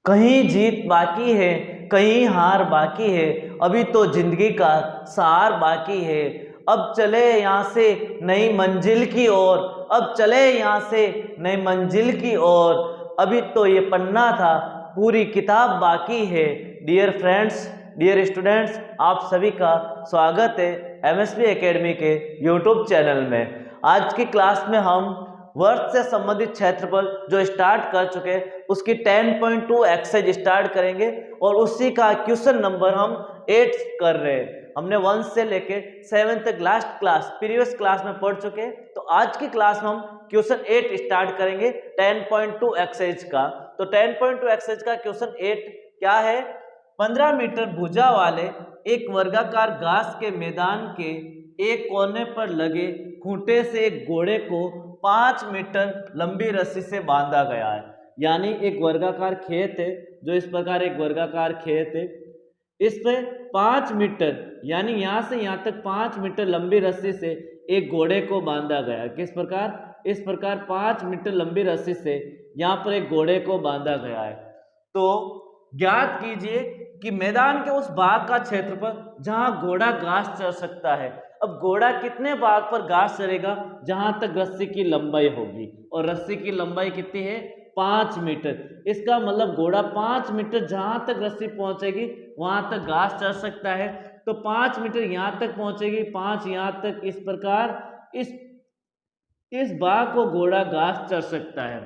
कहीं जीत बाकी है, कहीं हार बाकी है, अभी तो जिंदगी का सहार बाकी है। अब चले यहाँ से नई मंजिल की ओर, अब चले यहाँ से नई मंजिल की ओर, अभी तो ये पन्ना था, पूरी किताब बाकी है। डियर फ्रेंड्स, डियर स्टूडेंट्स, आप सभी का स्वागत है एमएसपी एकेडमी के यूट्यूब चैनल में। आज की क्लास में हम वर्ग से संबंधित क्षेत्रफल जो स्टार्ट कर चुके उसकी 10.2 एक्सरसाइज स्टार्ट करेंगे और उसी का क्वेश्चन नंबर हम 8 कर रहे हैं। हमने 1 से लेके 7 तक लास्ट क्लास प्रीवियस क्लास में पढ़ चुके, तो आज की क्लास में हम क्वेश्चन 8 स्टार्ट करेंगे 10.2 एक्सरसाइज का। तो 10.2 एक्सरसाइज का क्वेश्चन 8 क्या है? 15 मीटर भुजा वाले एक वर्गाकार घास के मैदान के एक कोने पर लगे खूंटे से एक घोड़े को 5 मीटर लंबी रस्सी से बांधा गया है। यानी एक वर्गाकार खेत है, जो इस प्रकार एक वर्गाकार खेत है, इस पे 5 मीटर यानी यहाँ से यहाँ तक 5 मीटर लंबी रस्सी से एक घोड़े को बांधा गया। किस प्रकार? इस प्रकार 5 मीटर लंबी रस्सी से यहाँ पर एक घोड़े को बांधा गया है। तो ज्ञात कीजिए कि मैदान के उस भाग का क्षेत्रफल जहां घोड़ा घास चर सकता है। अब घोड़ा कितने भाग पर घास चरेगा? जहां तक रस्सी की लंबाई होगी, और रस्सी की लंबाई कितनी है? 5 मीटर। इसका मतलब घोड़ा 5 मीटर जहां तक रस्सी पहुंचेगी वहां तक घास चर सकता है। तो 5 मीटर यहां तक पहुंचेगी, 5 यहां तक, इस प्रकार इस भाग को घोड़ा घास चर सकता है।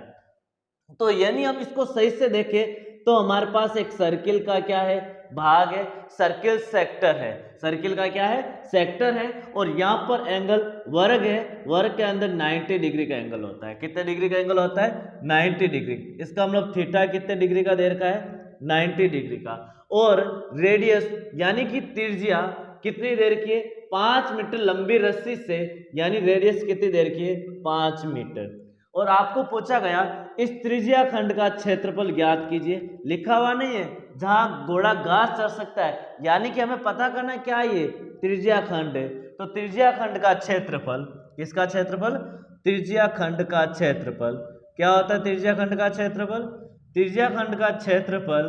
तो यानी हम इसको सही से देखें तो हमारे पास एक सर्किल का क्या है? भाग है, सर्किल सेक्टर है। सर्किल का क्या है? सेक्टर है। और यहाँ पर एंगल वर्ग है, वर्ग के अंदर 90 डिग्री का एंगल होता है। कितने डिग्री का एंगल होता है? 90 डिग्री। इसका मतलब थीटा कितने डिग्री का दे रखा है? 90 डिग्री का। और रेडियस यानी कि त्रिज्या कितनी दे रखी है? 5 मीटर लंबी रस्सी से, यानी रेडियस कितनी दे रखी है? 5 मीटर। और आपको पूछा गया इस त्रिज्या खंड का क्षेत्रफल ज्ञात कीजिए। लिखा हुआ नहीं है जहां घोड़ा घास चर सकता है, यानी कि हमें पता करना है क्या ये त्रिज्या खंड है। तो त्रिज्या खंड का क्षेत्रफल, किसका क्षेत्रफल? त्रिज्या खंड का क्षेत्रफल। क्या होता है त्रिज्या खंड का क्षेत्रफल? त्रिज्या खंड का क्षेत्रफल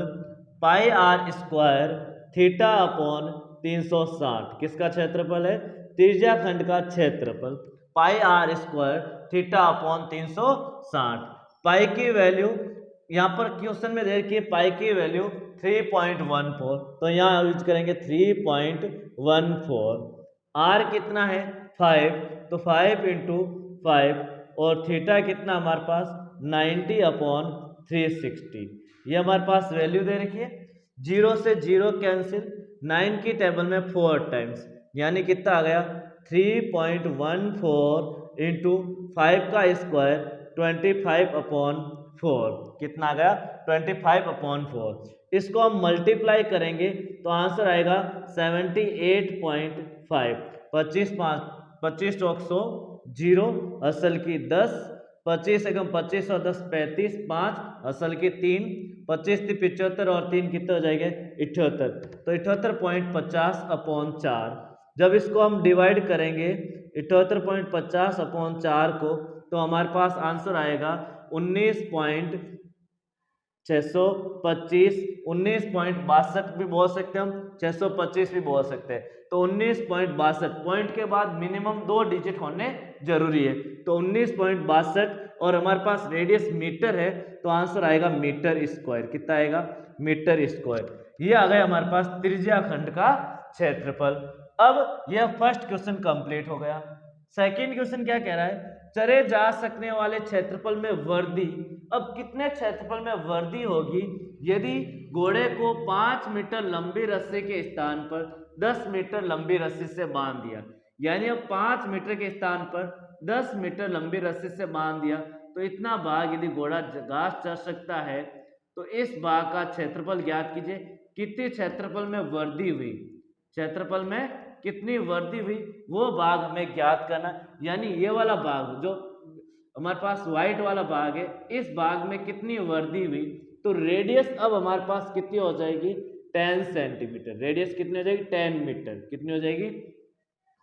pi are square theta upon 360। किसका क्षेत्रफल है? त्रिज्या खंड का क्षेत्रफल pi are square theta upon 360। पाई की वैल्यू यहाँ पर क्वेश्चन में दे रखी है, पाई की वैल्यू 3.14, तो यहाँ यूज करेंगे 3.14। आर कितना है? 5, तो 5 इंटू 5, और थीटा कितना हमारे पास? 90 अपॉन 360। ये हमारे पास वैल्यू दे रखी है। 0 से 0 कैंसिल, 9 की टेबल में 4 टाइम्स, यानी कितना आ गया? 3.14 इंटू 5 का स्क्वायर 25 अपॉन 4। कितना आ गया? 25 अपॉन 4। इसको हम मल्टीप्लाई करेंगे तो आंसर आएगा 78.5। 25 चौक 100, 0 असल की 10, 25 एकम 25 और 10 35, 5 असल की 3, 25 थी 75 और 3 कितने हो जाएंगे? 78। तो 78.50 अपॉन 4। जब इसको हम डिवाइड करेंगे 78.50 अपॉन 4 को, तो हमारे पास आंसर आएगा 19.625। 19.62 भी बोल सकते हैं हम, 625 भी बोल सकते हैं। तो 19.62 पॉइंट के बाद मिनिमम 2 डिजिट होने जरूरी है। तो 19.62, और हमारे पास रेडियस मीटर है, तो आंसर आएगा मीटर स्क्वायर। कितना आएगा? Metre square. ये आ गया हमारे पास त्रिज्या खंड का क्षेत्रफल। अब यह फर्स्ट क्वेश्चन कंप्लीट हो गया। सेकंड क्वेश्चन क्या कह रहा है? चरे जा सकने वाले क्षेत्रफल में वृद्धि। अब कितने क्षेत्रफल में वृद्धि होगी यदि घोड़े को 5 मीटर लंबी रस्सी के स्थान पर 10 मीटर लंबी रस्सी से बांध दिया। यानी अब 5 मीटर के स्थान पर 10 मीटर लंबी रस्सी से बांध दिया, तो इतना भाग यदि घोड़ा घास चर सकता है, तो इस भाग का क्षेत्रफल ज्ञात कीजिए। कितने क्षेत्रफल में वृद्धि हुई? क्षेत्रफल में कितनी वृद्धि हुई वो भाग हमें ज्ञात करना। यानी ये वाला भाग जो हमारे पास व्हाइट वाला भाग है, इस भाग में कितनी वृद्धि हुई, तो रेडियस अब हमारे पास कितनी हो जाएगी? 10 सेंटीमीटर। रेडियस कितनी हो जाएगी? 10 मीटर। कितनी हो जाएगी?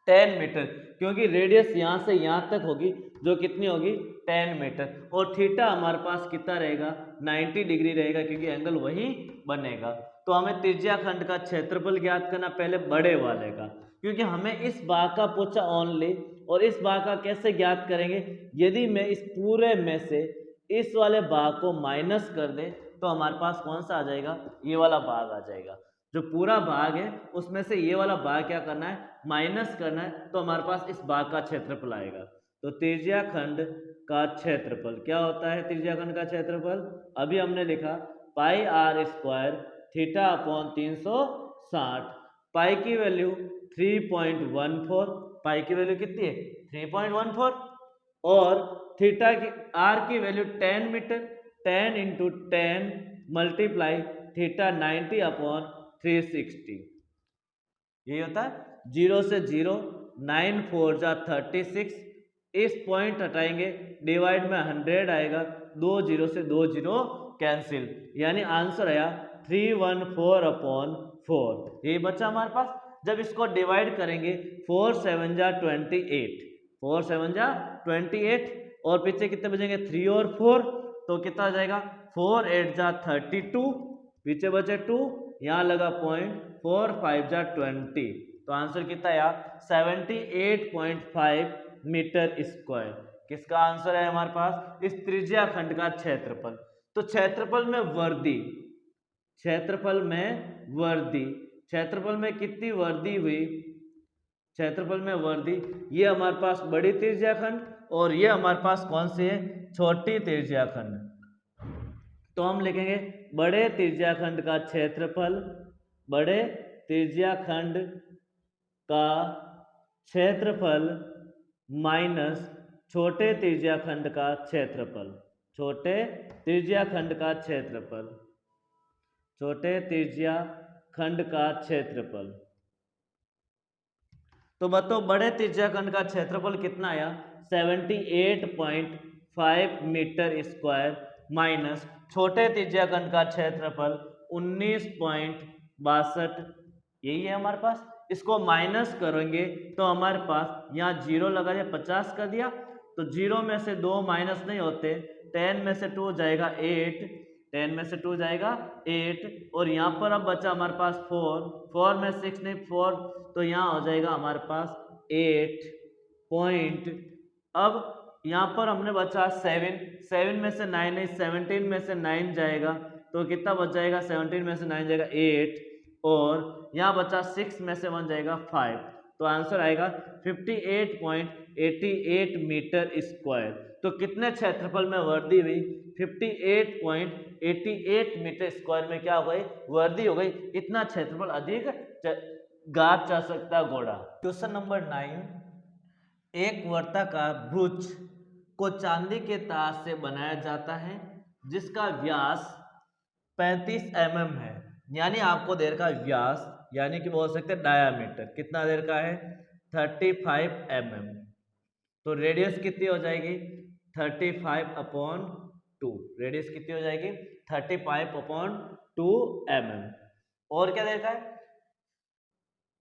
10 मीटर, क्योंकि रेडियस यहाँ से यहाँ तक होगी जो कितनी होगी? 10 मीटर और थीटा हमारे पास कितना रहेगा 90 डिग्री रहेगा क्योंकि एंगल वही बनेगा। तो हमें त्रिज्या खंड का क्षेत्रफल ज्ञात करना पहले बड़े वाले का, क्योंकि हमें इस भाग का पूछा ओनली। और इस भाग का कैसे ज्ञात करेंगे, यदि मैं इस पूरे में से इस वाले भाग को माइनस कर दे तो हमारे पास कौन सा आ जाएगा, ये वाला भाग आ जाएगा। जो पूरा भाग है उसमें से ये वाला भाग क्या करना है, माइनस करना है, तो हमारे पास इस भाग का क्षेत्रफल आएगा। तो त्रिज्या खंड का क्षेत्रफल क्या होता है, त्रिज्या खंड का क्षेत्रफल अभी हमने लिखा पाई आर स्क्वायर थीटा अपॉन 360। पाई की वैल्यू 3.14, पाई की वैल्यू कितनी है 3.14 और थीटा की आर की value 10 metre, 10 into 10 multiply theta 90 upon 360। यही होता है 0 से 0, 9 4 जा 36, इस पॉइंट हटाएंगे डिवाइड में 100 आएगा, 2 0 से 2 0 कैंसिल, यानी आंसर आया 314 अपॉन 4। यही बचा हमारे पास। जब इसको डिवाइड करेंगे 4 7 जा 28, 4 7 जा 28 और पीछे कितने बचेंगे 3 और 4, तो कितना आ जाएगा 4 8 जा 32, पीछे बचे 2, यहाँ लगा पॉइंट, 4 5 जा 20, तो आंसर कितना आया 78.5 मीटर स्क्वायर। किसका आंसर है हमारे पास, इस त्रिज्या खंड का क्षेत्रफल। तो क्षेत्रफल में वर्दी, क्षेत्रफल में वर्दी, क्षेत्रफल में कितनी वर्दी हुई, क्षेत्रफल में वर्दी, ये हमारे पास बड़ी त्रिज्या खंड और ये हमारे पास कौन सी है, छोटी त्रिज्या खंड। तो हम लिखेंगे बड़े त्रिज्या खंड का क्षेत्रफल, बड़े त्रिज्या खंड का क्षेत्रफल माइनस छोटे त्रिज्या खंड का क्षेत्रफल, छोटे त्रिज्या खंड का क्षेत्रफल, छोटे त्रिज्या खंड का क्षेत्रफल। तो बताओ बड़े त्रिज्या खंड का क्षेत्रफल कितना आया 78.5 मीटर स्क्वायर माइनस छोटे त्रिज्या खंड का क्षेत्रफल 19.62, यही है हमारे पास। इसको माइनस करेंगे तो हमारे पास यहाँ 0 लगा दिया, 50 कर दिया, तो 0 में से 2 माइनस नहीं होते, 10 में से 2 जाएगा 8, 10 में से 2 जाएगा 8 और यहाँ पर अब बचा हमारे पास 4, 4 में 6 नहीं 4, तो यहाँ हो जाएगा हमारे पास 8 पॉइंट। अब यहाँ पर हमने बचा 7, 7 में से 9 नहीं, 17 में से 9 जाएगा, तो कितना बच जाएगा 17 में से 9 जाएगा 8 और यहाँ बचा 6 में से 1 जाएगा 5, तो आंसर आएगा 58.88 मीटर स्क्वायर। तो कितने क्षेत्रफल में वर्दी हुई 58.88 मीटर स्क्वायर में क्या हो गई, वर्दी हो गई। इतना क्षेत्रफल अधिक गाप जा सकता घोड़ा। क्वेश्चन नंबर 9, एक वर्ताकार भुज को चांदी के तार से बनाया जाता है जिसका व्यास 35 mm है, यानी आपको देर का व्यास यानी कि बोल सकते हैं डायामीटर कितना देर का है 35 mm, तो रेडियस कितनी हो जाएगी 35/2, रेडियस कितनी हो जाएगी 35/2 mm। और क्या देखा है,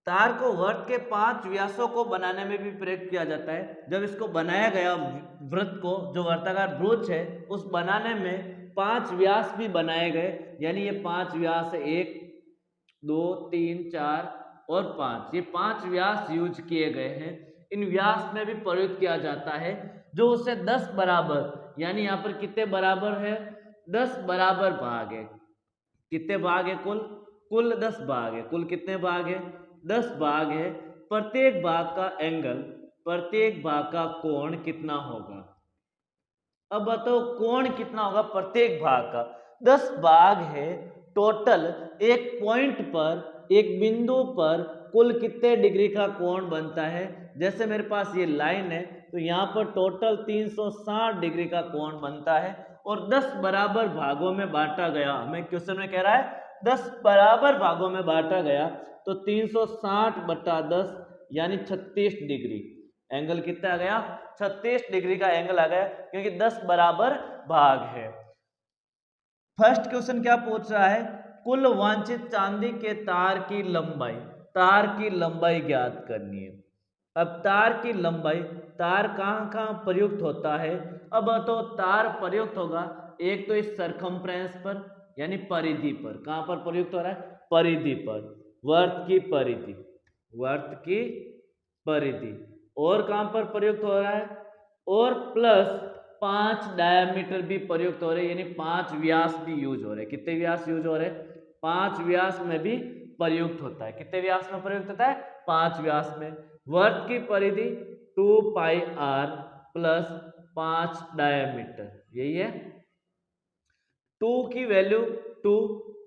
तार को वर्त के 5 व्यासों को बनाने में भी प्रयोग किया जाता है। जब इसको बनाया गया वृत्त को, जो वर्ताकार भुज है, उस बनाने में 5 व्यास भी बनाए गए, यानी ये 5 व्यास है, 1 2 3 4 और 5, ये 5 व्यास यूज किए गए हैं। इन व्यास में भी प्रयोग किया जाता है जो उसे 10 बराबर, यानी यहाँ पर कितने बराबर है 10 बराबर भाग है। कितने भाग है कुल 10 भाग है। कुल कितने भाग है 10 भाग है। प्रत्येक भाग का एंगल, प्रत्येक भाग का कोण कितना होगा। अब बताओ कोण कितना होगा प्रत्येक भाग का। 10 भाग है, टोटल एक पॉइंट पर, एक बिंदु पर कुल कितने डिग्री का कोण बनता है। जैसे मेरे पास ये लाइन है तो यहाँ पर टोटल 360 डिग्री का कोण बनता है और 10 बराबर भागों में बांटा गया। हमें क्वेश्चन में कह रहा है 10 बराबर भागों में बांटा गया, तो 360/10 यानी 36 डिग्री। एंगल कितना आ गया 36 डिग्री का एंगल आ गया, क्योंकि 10 बराबर भाग है। फर्स्ट क्वेश्चन क्या पूछ रहा है, कुल वांछित चांदी के तार की लंबाई, तार की लंबाई ज्ञात करनी है। अब तार की लंबाई तार कहाँ कहाँ प्रयुक्त होता है। अब तो तार प्रयुक्त होगा एक तो इस सरकमफ्रेंस पर यानी परिधि पर, कहाँ पर प्रयुक्त हो रहा है, परिधि पर, वर्त की परिधि, वर्त की परिधि, और कहाँ पर प्रयुक्त हो रहा है, और प्लस 5 डायमीटर भी प्रयुक्त हो रहे हैं, यानी 5 व्यास भी यूज हो रहे हैं। कितने व्यास यूज हो रहे हैं, 5 व्यास में भी प्रयुक्त होता है। कितने व्यास में प्रयुक्त होता है, 5 व्यास में। वर्त की परिधि 2 पाई आर प्लस 5 डायमीटर, यही है। 2 की वैल्यू 2,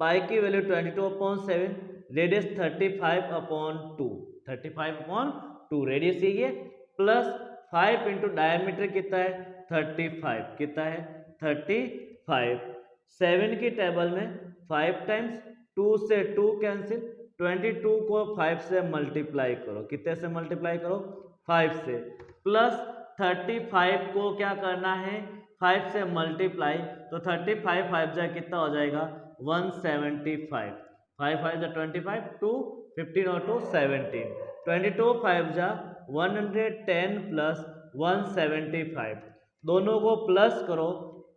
पाई की वैल्यू 22/7, रेडियस 35/2, 35/2 रेडियस यही है, प्लस 5 इंटू डायमीटर कितना है, 35, कितना है, 35। 7 की टेबल में 5 टाइम्स, 2 से 2 कैंसिल, 22 को 5 से मल्टीप्लाई करो, कितने से मल्टीप्लाई करो, 5 से, प्लस 35 को क्या करना है, 5 से मल्टीप्लाई, तो 35 5 जा कितना हो जाएगा, 175, 5 5 जा 25, 2 15 और 2 17, 22 5 जा 110 प्लस 175, दोनों को प्लस करो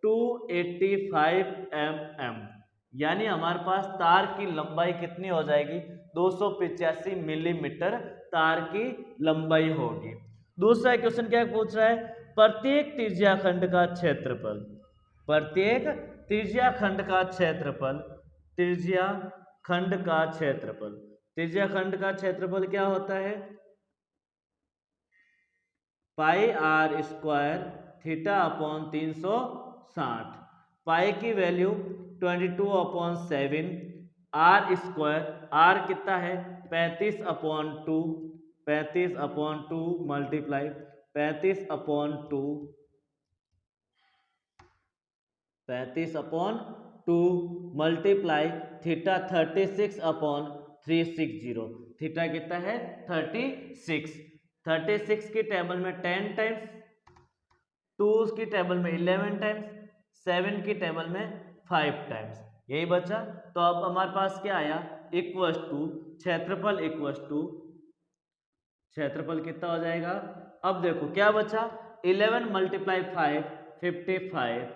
285 mm, यानी हमारे पास तार की लंबाई कितनी हो जाएगी, 285 मिलीमीटर तार की लंबाई होगी। दूसरा क्वेश्चन क्या पूछ रहा है, प्रत्येक त्रिज्याखंड का क्षेत्रफल, प्रत्येक त्रिज्याखंड का क्षेत्रफल, त्रिज्याखंड का क्षेत्रफल, त्रिज्याखंड का क्षेत्रफल क्या होता है, pi are square theta upon 360, पाई की वैल्यू 22/7, आर स्क्वायर, आर कितना है 35/2, 35/2 मल्टीप्लाई 35/2, 35/2 मल्टीप्लाई थीटा 36/360, थीटा कितना है 36, 36 की टेबल में 10 टाइम्स, 2 की टेबल में 11 टाइम्स, 7 की टेबल में 5 टाइम्स, यही बचा। तो अब हमारे पास क्या आया, इक्वस टू क्षेत्रफल, इक्वस टू क्षेत्रफल कितना हो जाएगा, अब देखो क्या बचा, 11 multiply 5 55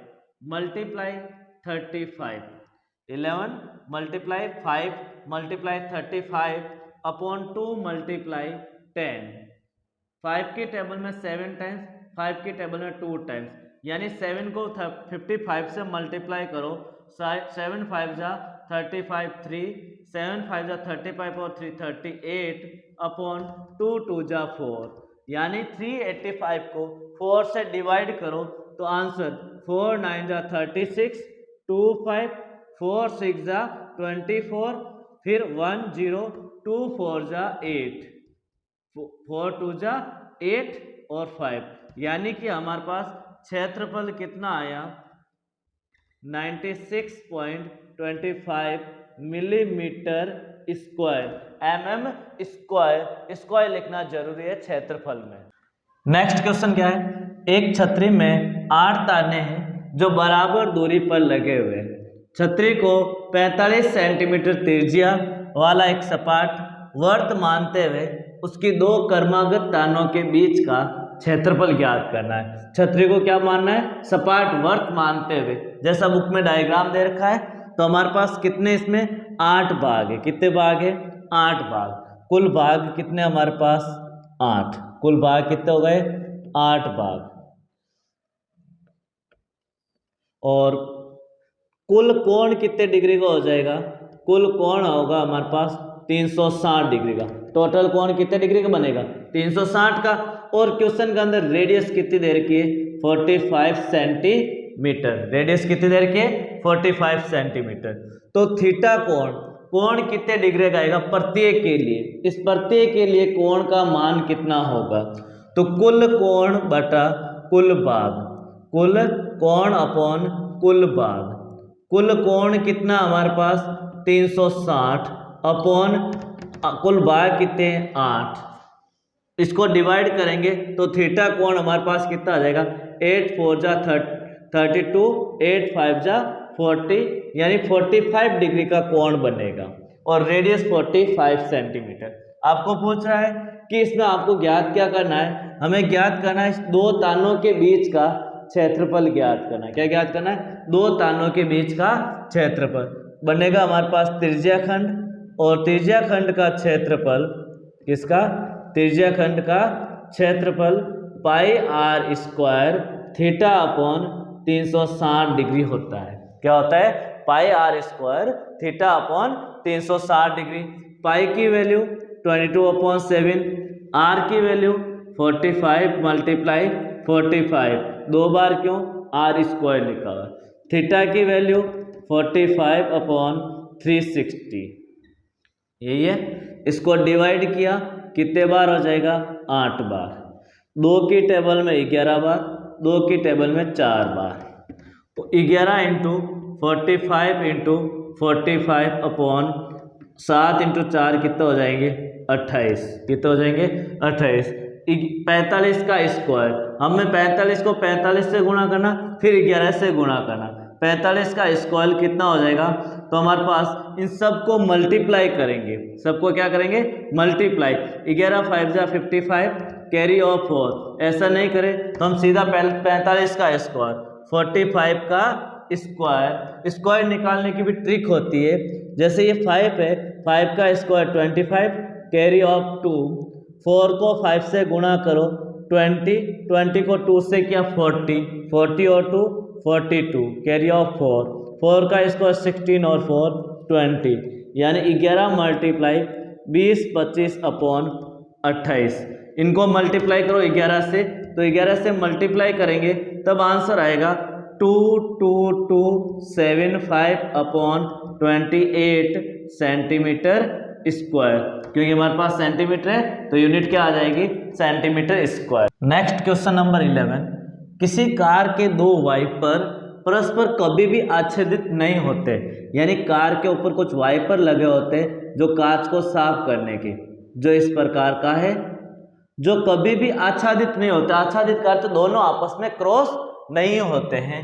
multiply 35, 11 multiply 5 multiply 35 upon 2 multiply 10, 5 की टेबल में 7 टाइम्स, 5 की टेबल में 2 टाइम्स, यानी 7 को 55 से मल्टीप्लाई करो, 7 5 जा 35 3, 7 5 जा 35 और 3 38 अपॉन 2 2 जा 4, यानी 385 को 4 से डिवाइड करो तो आंसर 4 9 जा 36, 2 5, 4 6 जा 24, फिर 1 0, 2 4 जा 8, 4 2 जा 8 और 5, यानी कि हमारे पास क्षेत्रफल कितना आया 96.25 millimetre square, mm square, square लिखना जरूरी है क्षेत्रफल में। नेक्स्ट क्वेश्चन क्या है, एक छतरी में 8 ताने हैं जो बराबर दूरी पर लगे हुए हैं। छतरी को 45 सेंटीमीटर त्रिज्या वाला एक सपाट वर्त मानते हुए उसकी 2 क्रमागत तानों के बीच का क्षेत्रफल ज्ञात करना है। छतरी को क्या मानना है, सपाट वर्त मानते हुए, जैसा बुक में डायग्राम दे रखा है। तो हमारे पास कितने इसमें 8 भाग है, कितने भाग है 8 भाग, कुल भाग कितने हमारे पास 8, कुल भाग कितने हो गए 8 भाग, और कुल कोण कितने डिग्री का हो जाएगा, कुल कोण होगा हमारे पास 360 डिग्री का, टोटल कोण कितने डिग्री का बनेगा 360 का। और क्वेश्चन के अंदर रेडियस कितनी दे रखी है 45 सेंटीमीटर, रेडियस कितनी दे रखी है 45 सेंटीमीटर। तो थीटा कोण, कोण कितने डिग्री का आएगा प्रत्येक के लिए, इस प्रत्येक के लिए कोण का मान कितना होगा, तो कुल कोण बटा कुल भाग, कुल कोण अपॉन कुल भाग, कुल कोण कितना हमारे पास 360 अपॉन कुल भाग कितने 8, इसको डिवाइड करेंगे तो थीटा कोण हमारे पास कितना आ जाएगा 8 4 जा 32, 8 5 जा 40, यानी 45 डिग्री का कोण बनेगा, और रेडियस 45 सेंटीमीटर। आपको पूछ रहा है कि इसमें आपको ज्ञात क्या करना है, हमें ज्ञात करना है दो तानों के बीच का क्षेत्रफल ज्ञात करना है। क्या ज्ञात करना है? दो तानों के बीच का क्षेत्रफल। बनेगा हमारे पास त्रिज्या खंड, और त्रिज्या खंड का क्षेत्रफल, किसका? त्रिज्या खंड का क्षेत्रफल pi are square theta upon 360 degree होता है। क्या होता है? Pi are square theta upon 360 degree. Pi की वैल्यू 22/7, आर की वैल्यू 45 मल्टीप्लाई 45, दो बार क्यों? आर स्क्वायर लिखा हुआ। थीटा की वैल्यू 45/360, यही है। इसको डिवाइड किया, कितने बार हो जाएगा? 8 बार। 2 की टेबल में 11 बार, 2 की टेबल में 4 बार। तो 11 इंटू 45 इंटू 45 अपॉन 7 इंटू 4 कितने हो जाएंगे? 28। कितने हो जाएंगे? 28। 45 का स्क्वायर, हमें 45 को 45 से गुणा करना, फिर 11 से गुणा करना। 45 का स्क्वायर कितना हो जाएगा? तो हमारे पास इन सबको मल्टीप्लाई करेंगे। सबको क्या करेंगे? मल्टीप्लाई। 11 5 जा 55, कैरी ऑफ 4। ऐसा नहीं करें तो हम सीधा 45 का स्क्वायर, 45 का स्क्वायर निकालने की भी ट्रिक होती है। जैसे ये 5 है, 5 का स्क्वायर 25, कैरी ऑफ 2, 4 को 5 से गुणा करो 20, 20 को 2 से किया 40, 40 और 2 42, कैरी ऑफ 4, 4 का स्क्वायर 16 और 4 20, यानी 11 मल्टीप्लाई 20 25 अपॉन 28। इनको मल्टीप्लाई करो 11 से, तो 11 से मल्टीप्लाई करेंगे तब आंसर आएगा 2275 अपॉन 28 सेंटीमीटर स्क्वायर। क्योंकि हमारे पास सेंटीमीटर है तो यूनिट क्या आ जाएगी? Centimetre square. Next question number 11, किसी कार के दो वाइपर परस्पर कभी भी आच्छादित नहीं होते, यानी कार के ऊपर कुछ वाइपर लगे होते हैं जो कांच को साफ करने के, जो इस प्रकार का है, जो कभी भी आच्छादित नहीं होता। आच्छादित कार तो दोनों आपस में क्रॉस नहीं होते हैं।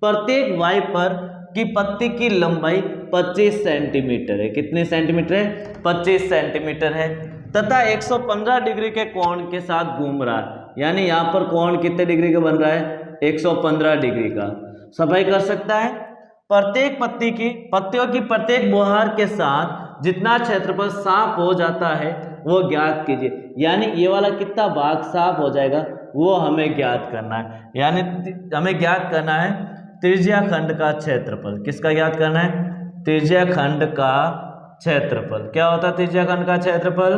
प्रत्येक वाइपर की पत्ती की लंबाई 25 सेंटीमीटर है। कितनी सेंटीमीटर है? 25 सेंटीमीटर है, तथा 115 डिग्री के कोण के साथ घूम रहा है। यानी यहाँ पर कोण कितने डिग्री का बन रहा है? 115 डिग्री का। सफाई कर सकता है। प्रत्येक पत्तियों की प्रत्येक बुहार के साथ जितना क्षेत्रफल साफ हो जाता है वो ज्ञात कीजिए। यानी ये वाला कितना भाग साफ हो जाएगा वो हमें ज्ञात करना है। यानी हमें ज्ञात करना है त्रिज्या खंड का क्षेत्रफल। किसका ज्ञात करना है? त्रिज्या खंड का क्षेत्रफल। क्या होता है त्रिज्या खंड का क्षेत्रफल?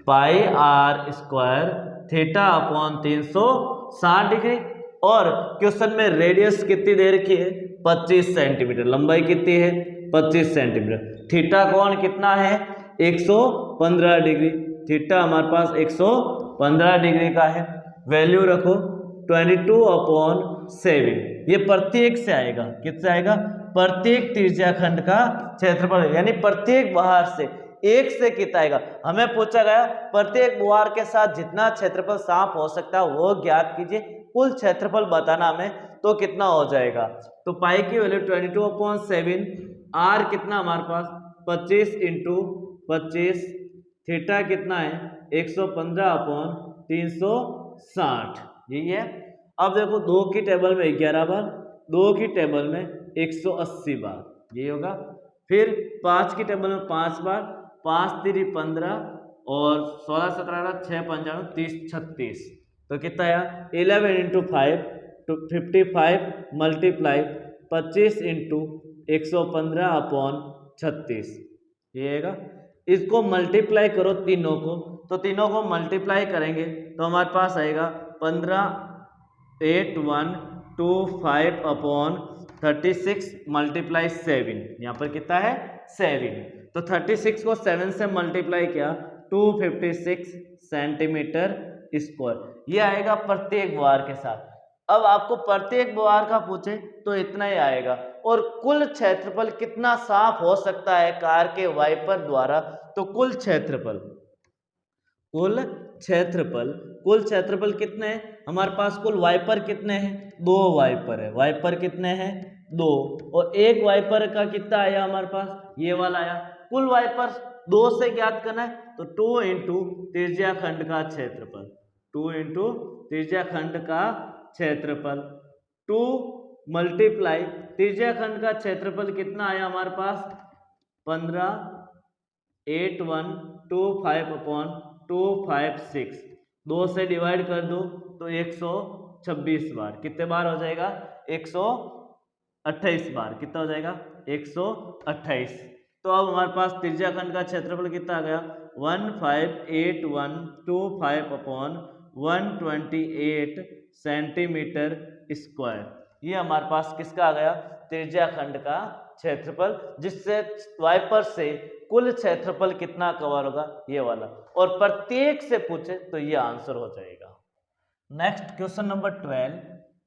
Pi are square theta upon 360 degree. और क्वेश्चन में रेडियस कितनी दे रखी है? 25 सेंटीमीटर। लंबाई कितनी है? 25 सेंटीमीटर। थीटा कोण कितना है? 115 डिग्री। थीटा हमारे पास 115 डिग्री का है। वैल्यू रखो 22/7। ये प्रत्येक से आएगा। किससे आएगा? प्रत्येक त्रिज्या खंड का क्षेत्रफल, यानी प्रत्येक बुहार से एक से कितना आएगा। हमें पूछा गया प्रत्येक बुहार के साथ जितना क्षेत्रफल साफ हो सकता है वो ज्ञात कीजिए। कुल क्षेत्रफल बताना हमें, तो कितना हो जाएगा? तो पाई की वैल्यू 22/7, आर कितना हमारे पास 25 इंटू 25, थीटा कितना है 115/360, यही है। अब देखो 2 की टेबल में 11 बार, 2 की टेबल में 180 बार, यही होगा। फिर 5 की टेबल में 5 बार, 5 3 15 और 16 17 6 55 30 36, तो कितना आया 11 इंटू 5 तो 55 मल्टीप्लाई 25 इंटू 115/36, ये आएगा। इसको मल्टीप्लाई करो तीनों को, तो तीनों को मल्टीप्लाई करेंगे तो हमारे पास आएगा 158125/36 मल्टीप्लाई 7। यहाँ पर कितना है? 7। तो 36 को 7 से मल्टीप्लाई किया 256 सेंटीमीटर स्क्वायर। ये आएगा प्रत्येक बुहार के साथ। अब आपको प्रत्येक बुहार का पूछे तो इतना ही आएगा। और कुल क्षेत्रफल कितना साफ हो सकता है कार के वाइपर द्वारा, तो कुल क्षेत्रफल कितने हैं हमारे पास? कुल वाइपर कितने हैं? 2 वाइपर है। वाइपर कितने हैं? 2। और एक वाइपर का कितना आया हमारे पास? ये वाला आया। कुल वाइपर 2 से ज्ञात करना है तो 2 इंटू त्रिज्या खंड का क्षेत्रफल, 2 इंटू त्रिज्या खंड का क्षेत्रफल, 2 मल्टीप्लाई त्रिज्या खंड का क्षेत्रफल कितना आया हमारे पास 158125/256, 2 से डिवाइड कर दो तो 126 बार, कितने बार हो जाएगा 128 बार, कितना हो जाएगा 128। तो अब हमारे पास त्रिज्या खंड का क्षेत्रफल कितना आ गया 158125/128 सेंटीमीटर स्क्वायर। ये हमारे पास किसका आ गया त्रिज्या खंड का क्षेत्रफल, जिससे वाइपर से कुल क्षेत्रफल कितना कवर होगा ये वाला, और प्रत्येक से पूछे तो ये आंसर हो जाएगा। नेक्स्ट क्वेश्चन नंबर 12,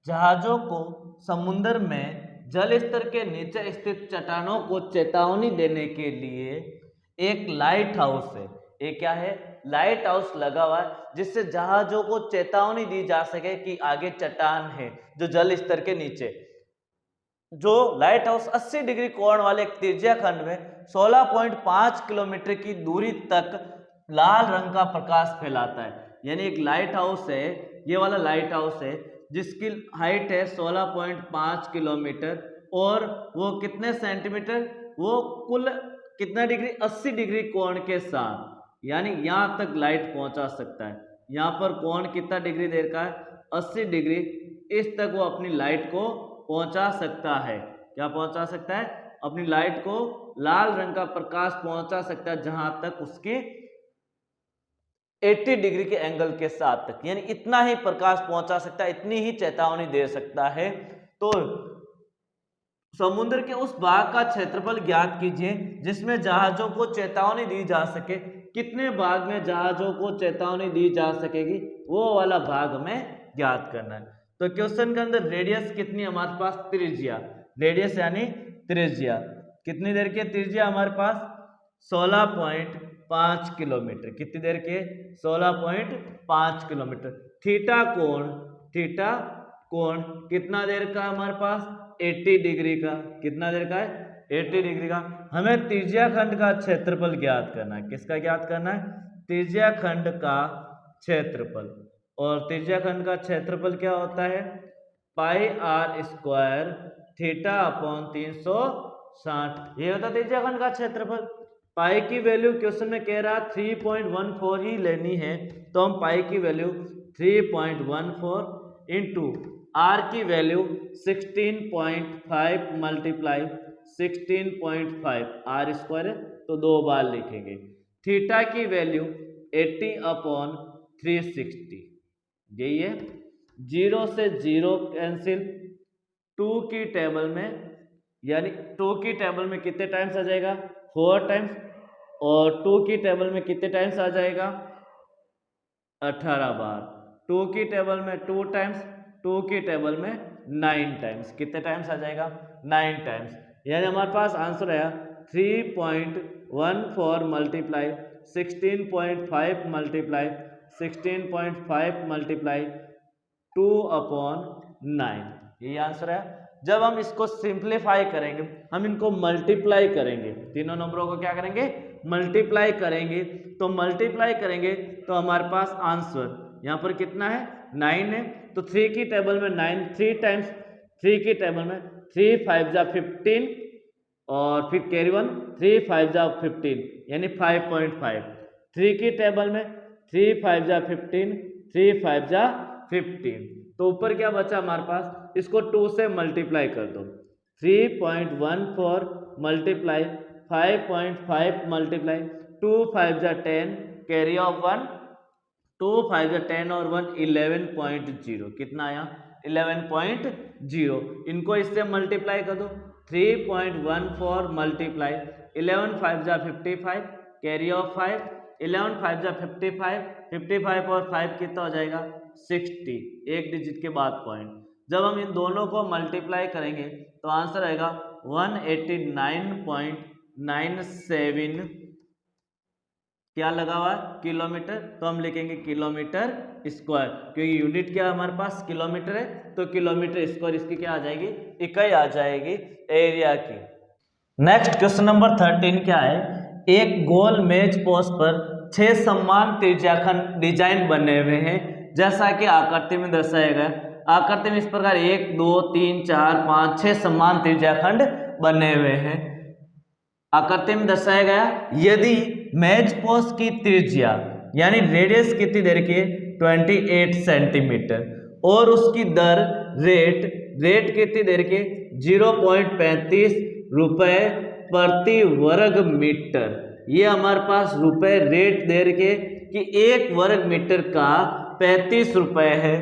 जहाजों को समुद्र में जल स्तर के नीचे स्थित चट्टानों को चेतावनी देने के लिए एक लाइट हाउस है, एक क्या है लाइट हाउस लगा हुआ है, जिससे जहाजों को चेतावनी दी जा सके कि आगे चट्टान है जो जल स्तर के नीचे। जो लाइट हाउस 80 डिग्री कोण वाले त्रिज्या खंड में 16.5 किलोमीटर की दूरी तक लाल रंग का प्रकाश फैलाता है। यानी एक लाइट हाउस है, ये वाला लाइट हाउस है जिसकी हाइट है 16.5 किलोमीटर, और वो कितने सेंटीमीटर, वो कुल कितना डिग्री 80 डिग्री कोण के साथ, यानी यहाँ तक लाइट पहुंचा सकता है। यहाँ पर कोण कितना डिग्री देर का है 80 डिग्री, इस तक वो अपनी लाइट को पहुंचा सकता है। क्या पहुंचा सकता है अपनी लाइट को, लाल रंग का प्रकाश पहुंचा सकता है जहां तक उसके 80 डिग्री के एंगल के साथ तक, यानी इतना ही प्रकाश पहुंचा सकता है, इतनी ही चेतावनी दे सकता है। तो समुद्र के उस भाग का क्षेत्रफल ज्ञात कीजिए जिसमें जहाजों को चेतावनी दी जा सके। कितने भाग में जहाजों को चेतावनी दी जा सकेगी वो वाला भाग में ज्ञात करना है। तो क्वेश्चन के अंदर रेडियस कितनी हमारे पास त्रिज्या, रेडियस यानी त्रिज्या कितनी देर की त्रिज्या हमारे पास 16.5 किलोमीटर, कितनी देर के 16.5 किलोमीटर। थीटा कोण कितना देर का हमारे पास 80 डिग्री का, कितना देर का है 80 डिग्री का। हमें त्रिज्या खंड का क्षेत्रफल ज्ञात करना है, किसका ज्ञात करना है त्रिज्या खंड का क्षेत्रफल, और त्रिज्या खंड का क्षेत्रफल क्या होता है पाई r स्क्वायर थीटा अपॉन 360, ये होता है त्रिज्या खंड का क्षेत्रफल। पाई की वैल्यू क्वेश्चन में कह रहा 3.14 ही लेनी है, तो हम पाई की वैल्यू 3.14 इंटू आर की वैल्यू 16.5 मल्टीप्लाई 16.5 आर स्क्वायर है तो 2 बार लिखेंगे। थीटा की वैल्यू 80 अपॉन 360, यही है। 0 से 0 कैंसिल, 2 की टेबल में, यानी 2 की टेबल में कितने टाइम्स आ जाएगा 4 टाइम्स, और 2 की टेबल में कितने टाइम्स आ जाएगा 18 बार। 2 की टेबल में 2 टाइम्स, 2 की टेबल में 9 टाइम्स, कितने टाइम्स आ जाएगा 9 टाइम्स। यानी हमारे पास आंसर आया 3.14 मल्टीप्लाई 16.5 मल्टीप्लाई 16.5 मल्टीप्लाई 2 अपॉन 9, यही आंसर है। जब हम इसको सिंप्लीफाई करेंगे, हम इनको मल्टीप्लाई करेंगे, तीनों नंबरों को क्या करेंगे मल्टीप्लाई करेंगे, तो मल्टीप्लाई करेंगे तो हमारे पास आंसर यहाँ पर कितना है 9 है, तो 3 की टेबल में 9 3 टाइम्स, 3 की टेबल में 3 5 जा 15 और फिर कैरी 1 3 5 जा 15 यानी 5.5। 3 की टेबल में 3 5 जा 15 3 5 जा 15, तो ऊपर क्या बचा हमारे पास, इसको 2 से मल्टीप्लाई कर दो। 3.14 मल्टीप्लाई 5.5 मल्टीप्लाई 2 5 जा 10 कैरी ऑफ 1 2 5 जा 10 और 1 11.0, कितना आया 11.0। इनको इससे मल्टीप्लाई कर दो। 3.14 मल्टीप्लाई 11 5 जा 55 कैरी ऑफ 5 11 5 जा 55 55 और 5 कितना हो जाएगा 60, एक डिजिट के बाद पॉइंट। जब हम इन दोनों को मल्टीप्लाई करेंगे तो आंसर आएगा 189.97 क्या लगा हुआ है किलोमीटर, तो हम लिखेंगे किलोमीटर स्क्वायर, क्योंकि यूनिट क्या हमारे पास किलोमीटर है, तो किलोमीटर स्क्वायर इसकी क्या आ जाएगी इकाई आ जाएगी एरिया की। नेक्स्ट क्वेश्चन नंबर 13 क्या है, एक गोल मेज पोस्ट पर 6 समान त्रिज्याखंड डिजाइन बने हुए हैं, जैसा कि आकृति में दर्शाया गया। आकृति में इस प्रकार 1 2 3 4 5 6 समान त्रिज्याखंड बने हुए हैं। आकृति में दर्शाया गया, यदि मेज पोस्ट की त्रिज्या यानी रेडियस कितनी दे रखी है 28 सेंटीमीटर और उसकी दर रेट कितनी दे रखी है 0.35 रुपए प्रति वर्ग मीटर। ये हमारे पास रुपए रेट दे रखे कि 1 वर्ग मीटर का 35 रुपए है।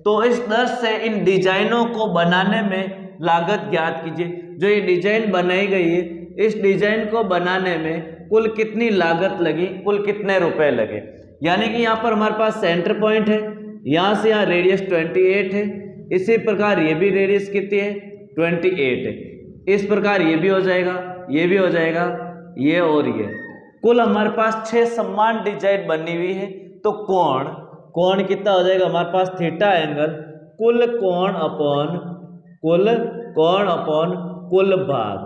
तो इस दर से इन डिजाइनों को बनाने में लागत ज्ञात कीजिए। जो ये डिजाइन बनाई गई है, इस डिजाइन को बनाने में कुल कितनी लागत लगी, कुल कितने रुपए लगे। यानी कि यहाँ पर हमारे पास सेंटर पॉइंट है, यहाँ से यहाँ रेडियस 28 है, इसी प्रकार ये भी रेडियस कितनी है 28 है। इस प्रकार ये भी हो जाएगा, ये भी हो जाएगा, ये और ये। कुल हमारे पास 6 समान डिजाइन बनी हुई है। तो कोण कितना हो जाएगा हमारे पास थीटा एंगल, कुल कोण अपॉन कुल भाग,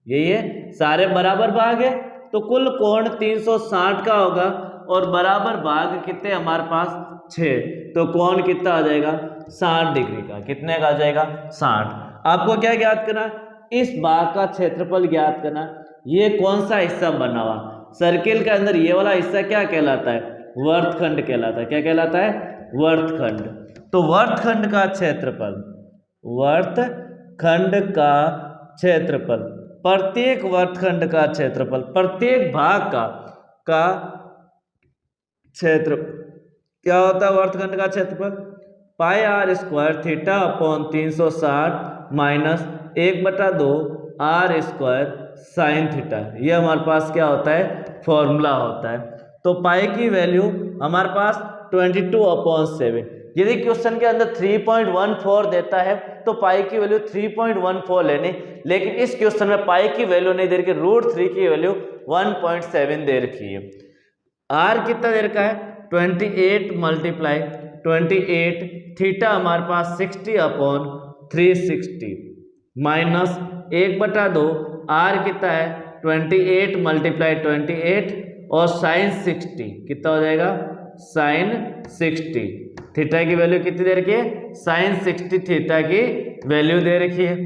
यही है। सारे बराबर भाग है तो कुल कोण 360 का होगा और बराबर भाग कितने हमारे पास 6। तो कोण कितना आ जाएगा 60 डिग्री का। कितने का आ जाएगा 60। आपको क्या ज्ञात करना, इस भाग का क्षेत्रफल ज्ञात करना। ये कौन सा हिस्सा बना हुआ सर्किल के अंदर, ये वाला हिस्सा क्या कहलाता है वर्तखंड कहलाता है। क्या कहलाता है वर्तखंड। तो वर्तखंड का क्षेत्रफल, प्रत्येक वर्तखंड का क्षेत्रफल, प्रत्येक भाग का क्षेत्र क्या होता है वर्तखंड का क्षेत्रफल pi are square theta upon 360 minus 1/2 r square sine theta. ये हमारे पास क्या होता है फॉर्मूला होता है। तो पाई की वैल्यू हमारे पास 22/7। यदि क्वेश्चन के अंदर 3.14 देता है तो पाई की वैल्यू 3.14 लेनी, लेकिन इस क्वेश्चन में पाई की वैल्यू नहीं दे रखी, √3 की वैल्यू 1.7 दे रखी है। आर कितना दे रखा है 28 मल्टीप्लाई 28 थीटा हमारे पास 60/360 माइनस 1/2 आर कितना है 28 मल्टीप्लाई 28 और साइन 60 कितना हो जाएगा साइन 60। थीटा की वैल्यू कितनी दे रखी है साइन 60 थीटा की वैल्यू दे रखी है।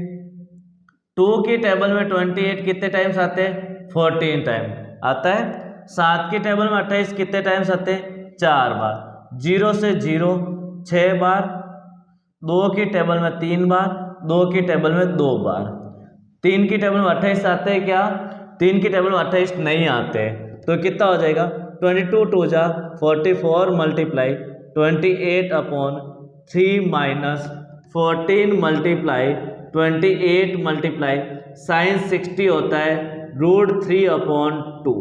2 की टेबल में 28 कितने टाइम्स आते हैं 14 टाइम आता है। 7 की टेबल में 28 कितने टाइम्स आते हैं 4 बार। 0 से 0 6 बार। 2 की टेबल में 3 बार, 2 की टेबल में 2 बार। 3 की टेबल में 28 आते हैं क्या 3 की टेबल में 28 नहीं आते। तो कितना हो जाएगा 22 2 जा 44 multiply 28/3 minus 14 multiply 28 multiply sine 60 होता है √3/2।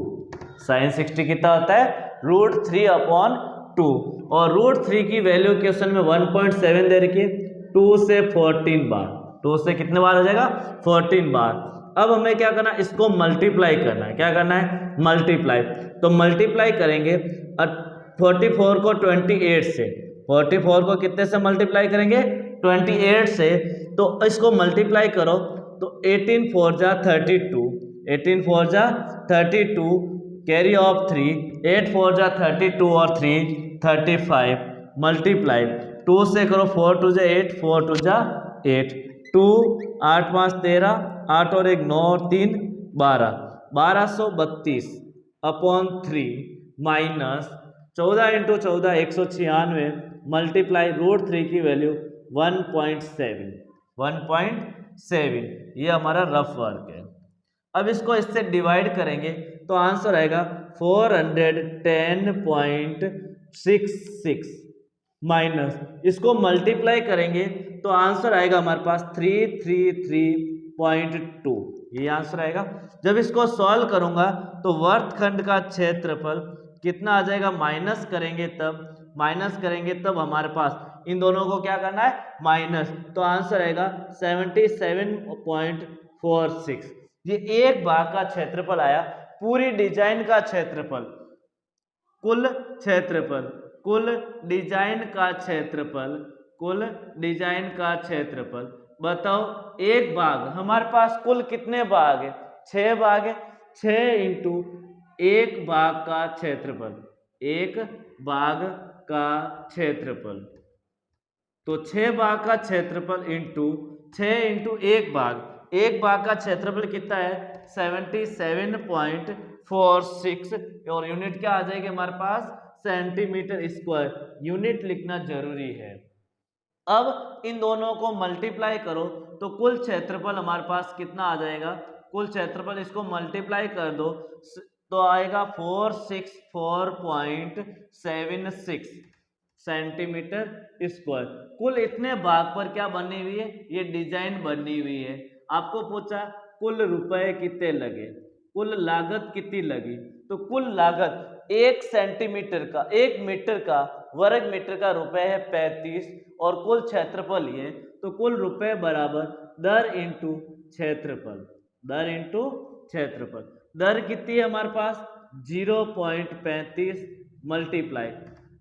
साइन 60 कितना होता है √3/2 और √3 की वैल्यू क्वेश्चन में 1.7 दे रखी है। 2 से 14 बार, 2 से कितने बार हो जाएगा 14 बार। अब हमें क्या करना है इसको मल्टीप्लाई करना है। क्या करना है मल्टीप्लाई। तो मल्टीप्लाई करेंगे 44 को 28 से, 44 को कितने से मल्टीप्लाई करेंगे 28 से। तो इसको मल्टीप्लाई करो तो 18 4 जा 32, 18 4 जा 32 कैरी ऑफ 3, 8 4 जा 32 और 3 35 मल्टीप्लाई 2 से करो 4 2 जा 8, 4 2 जा 8, 2 8 5 13, 8 और 1 9 और 3 12, 1232/3 माइनस 14 × 14 196 मल्टीप्लाई √3 की वैल्यू 1.7। ये हमारा रफ वर्क है। अब इसको इससे डिवाइड करेंगे तो आंसर आएगा 410.66 माइनस इसको मल्टीप्लाई करेंगे तो आंसर आएगा हमारे पास 333.2। ये आंसर आएगा। जब इसको सॉल्व करूंगा तो वर्तखंड का क्षेत्रफल कितना आ जाएगा माइनस करेंगे तब हमारे पास इन दोनों को क्या करना है माइनस। तो आंसर आएगा 77.46। ये एक भाग का क्षेत्रफल आया। पूरी डिजाइन का क्षेत्रफल, कुल डिजाइन का क्षेत्रफल बताओ। एक भाग हमारे पास कुल कितने भाग है 6 भाग है। 6 × एक बाग का क्षेत्रफल, एक बाग का क्षेत्रफल। तो 6 बाग का क्षेत्रफल इंटू 6 इंटू एक बाग का क्षेत्रफल कितना है 77.46 और यूनिट क्या आ जाएगी हमारे पास सेंटीमीटर स्क्वायर, यूनिट लिखना जरूरी है। अब इन दोनों को मल्टीप्लाई करो तो कुल क्षेत्रफल हमारे पास कितना आ जाएगा, कुल क्षेत्रफल इसको मल्टीप्लाई कर दो तो आएगा 464.76 सेंटीमीटर स्क्वायर। कुल इतने भाग पर क्या बनी हुई है, ये डिजाइन बनी हुई है। आपको पूछा कुल रुपए कितने लगे, कुल लागत कितनी लगी, तो कुल लागत 1 सेंटीमीटर का 1 मीटर का वर्ग मीटर का रुपए है 35 और कुल क्षेत्रफल ये, तो कुल रुपए बराबर दर इंटू क्षेत्रफल, दर इंटू क्षेत्रफल। दर कितनी है हमारे पास 0.35 मल्टीप्लाई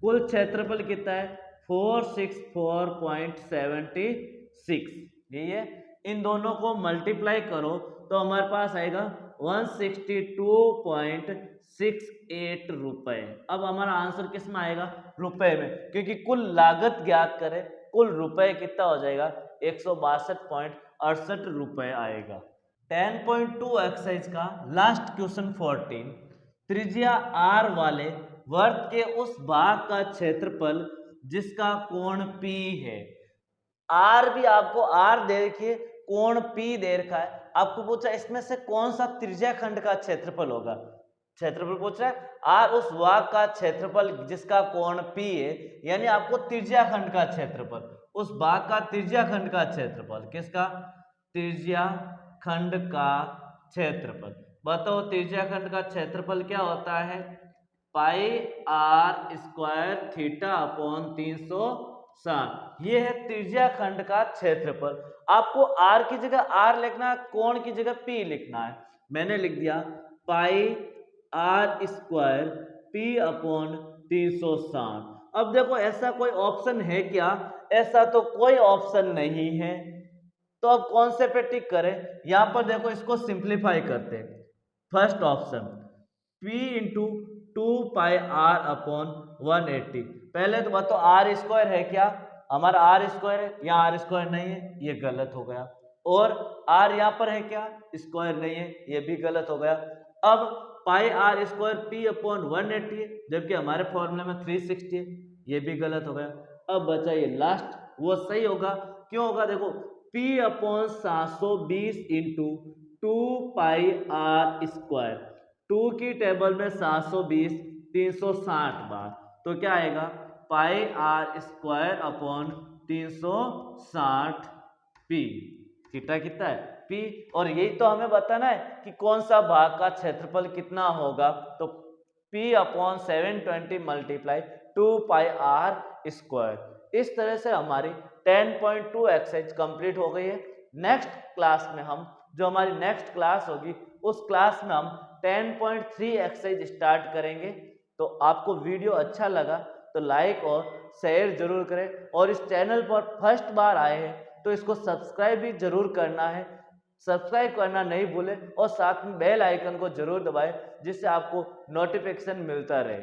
कुल क्षेत्रफल कितना है 464.76, यही है। इन दोनों को मल्टीप्लाई करो तो हमारे पास आएगा 162.68 रुपए। अब हमारा आंसर किस में आएगा, रुपए में, क्योंकि कुल लागत ज्ञात करें, कुल रुपए कितना हो जाएगा 162.68 रुपए आएगा। 10.2 एक्सरसाइज का लास्ट क्वेश्चन 14, त्रिज्या आर वाले वर्त के उस भाग का क्षेत्रफल जिसका कोण P है। आर भी आपको आर दे रखी है, कोण P दे रखा है, आपको पूछा इसमें से कौन सा त्रिज्या खंड का क्षेत्रफल होगा। क्षेत्रफल पूछ रहा है आर उस भाग का क्षेत्रफल जिसका कोण P है, यानी आपको त्रिज्या खंड का क्षेत्रफल, उस भाग का त्रिज्या खंड का क्षेत्रफल, किसका त्रिज्या खंड का क्षेत्रफल। बताओ त्रिज्या खंड का क्षेत्रफल क्या होता है, pi are square theta upon 360, ये है त्रिज्या खंड का क्षेत्रफल। आपको आर की जगह आर लिखना है, कोण की जगह पी लिखना है। मैंने लिख दिया पाई आर स्क्वायर पी अपॉन 360। अब देखो ऐसा कोई ऑप्शन है क्या, ऐसा तो कोई ऑप्शन नहीं है, तो अब कौन से पे टिक करें। यहां पर देखो इसको सिंप्लीफाई करते हैं। First option P into 2 pi R upon 180। पहले तो बताओ आर स्क्वायर है क्या, हमारा आर स्क्वायर है, यहाँ आर स्क्वायर नहीं है, ये गलत हो गया। और आर यहाँ पर है क्या, स्क्वायर नहीं है, ये भी गलत हो गया। अब पाई आर स्क्वायर P अपॉन 180 है, जबकि हमारे फॉर्मूले में 360 है, ये भी गलत हो गया। अब बचा ये लास्ट, वो सही होगा। क्यों होगा, देखो P upon 720 into 2 pi are square, 2 की टेबल में 720 360 बार, तो क्या आएगा pi are square upon 360 P, theta कितना है पी। और यही तो हमें बताना है कि कौन सा भाग का क्षेत्रफल कितना होगा, तो P upon 720 multiply 2 pi are square. इस तरह से हमारी 10.2 एक्सरसाइज कंप्लीट हो गई है। नेक्स्ट क्लास में हम, जो हमारी नेक्स्ट क्लास होगी, उस क्लास में हम 10.3 एक्सरसाइज स्टार्ट करेंगे। तो आपको वीडियो अच्छा लगा तो लाइक और शेयर जरूर करें, और इस चैनल पर फर्स्ट बार आए हैं तो इसको सब्सक्राइब भी जरूर करना है, सब्सक्राइब करना नहीं भूलें और साथ में बेल आइकन को जरूर दबाएं जिससे आपको नोटिफिकेशन मिलता रहे।